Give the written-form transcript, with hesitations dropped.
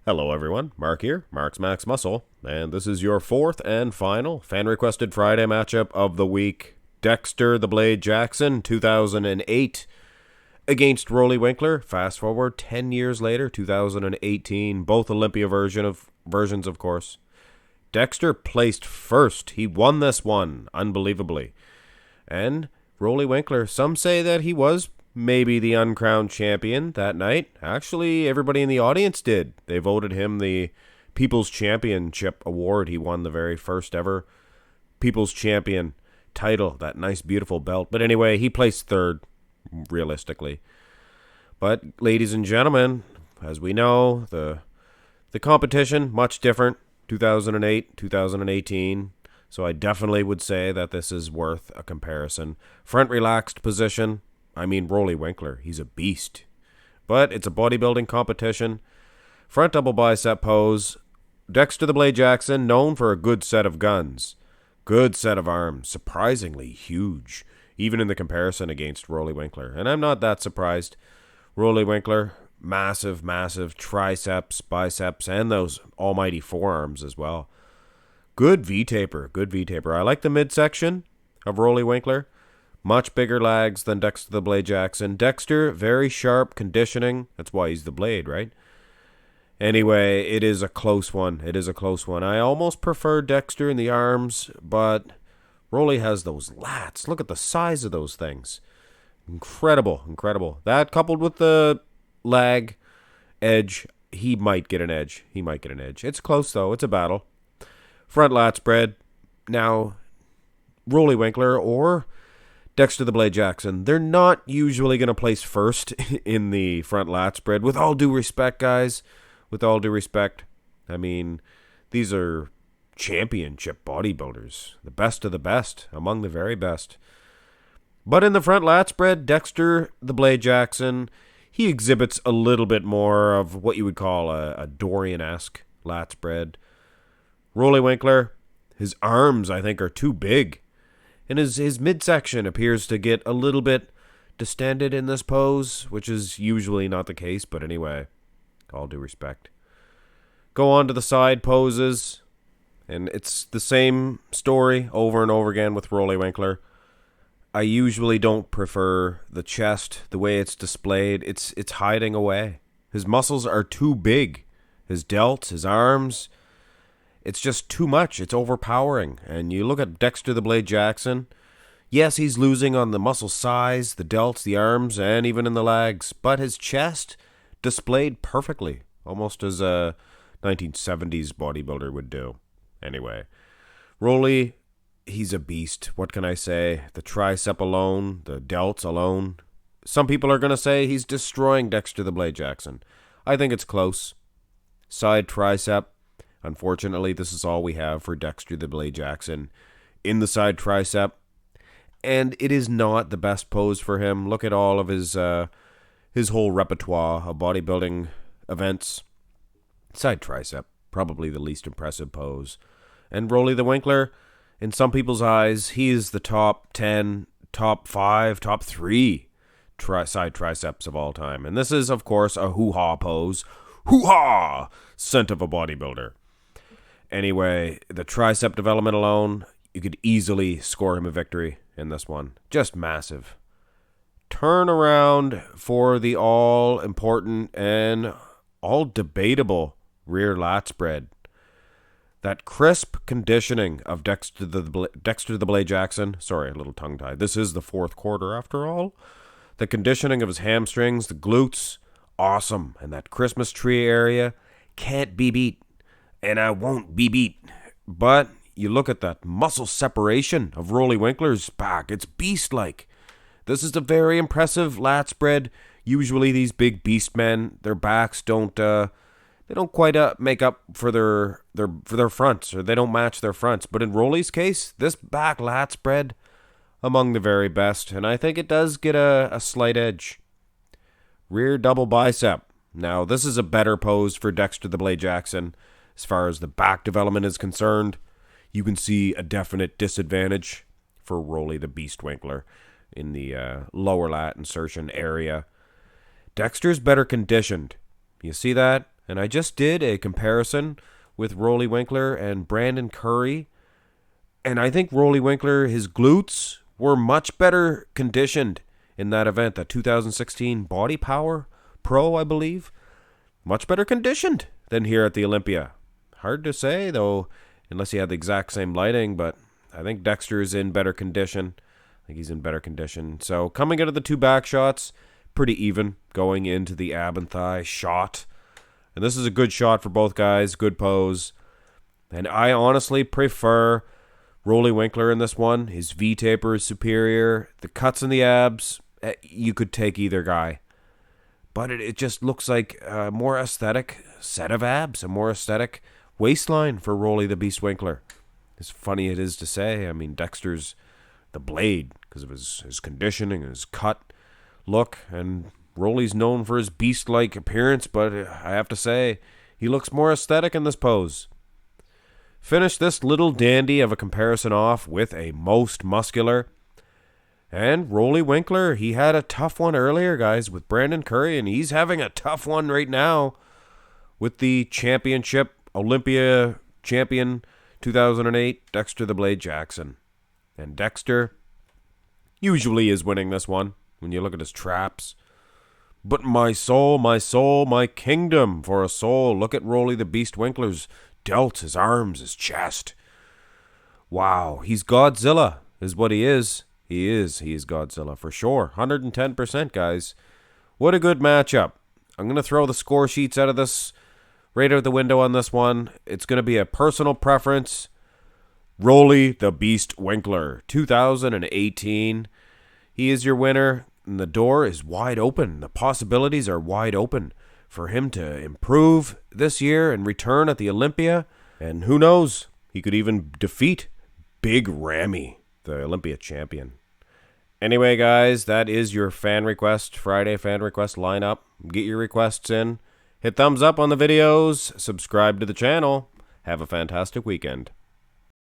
Hello everyone, Mark here, Mark's Max Muscle, and this is your fourth and final fan-requested Friday matchup of the week. Dexter the Blade Jackson, 2008, against Roelly Winklaar. Fast forward 10 years later, 2018, both Olympia versions of course. Dexter placed first. He won this one, unbelievably. And Roelly Winklaar, some say that he was maybe the uncrowned champion that night. Actually, everybody in the audience did. They voted him the People's Championship Award. He won the very first ever People's Champion title, that nice, beautiful belt. But anyway, he placed third, realistically. But, ladies and gentlemen, as we know, the competition, much different, 2008, 2018. So I definitely would say that this is worth a comparison. Front relaxed position. I mean, Roelly Winklaar, he's a beast. But it's a bodybuilding competition. Front double bicep pose. Dexter the Blade Jackson, known for a good set of guns. Good set of arms. Surprisingly huge. Even in the comparison against Roelly Winklaar. And I'm not that surprised. Roelly Winklaar, massive, massive triceps, biceps, and those almighty forearms as well. Good V-taper, good V-taper. I like the midsection of Roelly Winklaar. Much bigger legs than Dexter the Blade Jackson. Dexter, very sharp conditioning. That's why he's the Blade, right? Anyway, it is a close one. It is a close one. I almost prefer Dexter in the arms, but Roelly has those lats. Look at the size of those things. Incredible, incredible. That coupled with the leg edge, he might get an edge. He might get an edge. It's close, though. It's a battle. Front lat spread. Now, Roelly Winklaar or Dexter the Blade Jackson, they're not usually going to place first in the front lat spread. With all due respect, guys, with all due respect, I mean, these are championship bodybuilders, the best of the best, among the very best. But in the front lat spread, Dexter the Blade Jackson, he exhibits a little bit more of what you would call a Dorian-esque lat spread. Roelly Winklaar, his arms, I think, are too big. And his midsection appears to get a little bit distended in this pose, which is usually not the case, but anyway, all due respect. Go on to the side poses, and it's the same story over and over again with Roelly Winklaar. I usually don't prefer the chest, the way it's displayed. It's hiding away. His muscles are too big. His delts, his arms, it's just too much. It's overpowering. And you look at Dexter the Blade Jackson. Yes, he's losing on the muscle size, the delts, the arms, and even in the legs. But his chest displayed perfectly. Almost as a 1970s bodybuilder would do. Anyway, Roelly, he's a beast. What can I say? The tricep alone, the delts alone. Some people are going to say he's destroying Dexter the Blade Jackson. I think it's close. Side tricep. Unfortunately, this is all we have for Dexter the Blade Jackson in the side tricep. And it is not the best pose for him. Look at all of his whole repertoire of bodybuilding events. Side tricep, probably the least impressive pose. And Roelly the Winklaar, in some people's eyes, he is the top 10, top 5, top 3 side triceps of all time. And this is, of course, a hoo-ha pose. Hoo-ha! Scent of a bodybuilder. Anyway, the tricep development alone, you could easily score him a victory in this one. Just massive. Turn around for the all-important and all-debatable rear lat spread. That crisp conditioning of Dexter the Blade Jackson. Sorry, a little tongue-tied. This is the fourth quarter, after all. The conditioning of his hamstrings, the glutes, awesome. And that Christmas tree area can't be beat. And I won't be beat. But you look at that muscle separation of Roelly Winklaar's back. It's beast-like. This is a very impressive lat spread. Usually these big beast men, their backs don't quite make up for their fronts, or they don't match their fronts. But in Roelly's case, this back lat spread, among the very best. And I think it does get a slight edge. Rear double bicep. Now, this is a better pose for Dexter the Blade Jackson. As far as the back development is concerned, you can see a definite disadvantage for Roelly the Beast Winklaar in the lower lat insertion area. Dexter's better conditioned. You see that? And I just did a comparison with Roelly Winklaar and Brandon Curry. And I think Roelly Winklaar, his glutes were much better conditioned in that event, the 2016 Body Power Pro, I believe. Much better conditioned than here at the Olympia. Hard to say, though, unless he had the exact same lighting, but I think Dexter is in better condition. I think he's in better condition. So coming out of the two back shots, pretty even going into the ab and thigh shot. And this is a good shot for both guys, good pose. And I honestly prefer Roelly Winklaar in this one. His V-taper is superior. The cuts in the abs, you could take either guy. But it just looks like a more aesthetic set of abs, a more aesthetic waistline for Roelly the Beast Winklaar. As funny it is to say, I mean, Dexter's the Blade because of his conditioning, his cut look, and Roelly's known for his beast-like appearance, but I have to say, he looks more aesthetic in this pose. Finish this little dandy of a comparison off with a most muscular. And Roelly Winklaar, he had a tough one earlier, guys, with Brandon Curry, and he's having a tough one right now with the championship Olympia champion 2008, Dexter the Blade Jackson. And Dexter usually is winning this one when you look at his traps. But my soul, my kingdom for a soul. Look at Roelly the Beast Winklaar's delts, his arms, his chest. Wow, he's Godzilla is what he is. He is Godzilla for sure. 110%, guys. What a good matchup. I'm going to throw the score sheets out of the window on this one. It's going to be a personal preference. Roelly the Beast Winklaar, 2018. He is your winner, and the door is wide open. The possibilities are wide open for him to improve this year and return at the Olympia. And who knows, he could even defeat Big Ramy, the Olympia champion. Anyway, guys, that is your Friday fan request lineup. Get your requests in. Hit thumbs up on the videos. Subscribe to the channel. Have a fantastic weekend.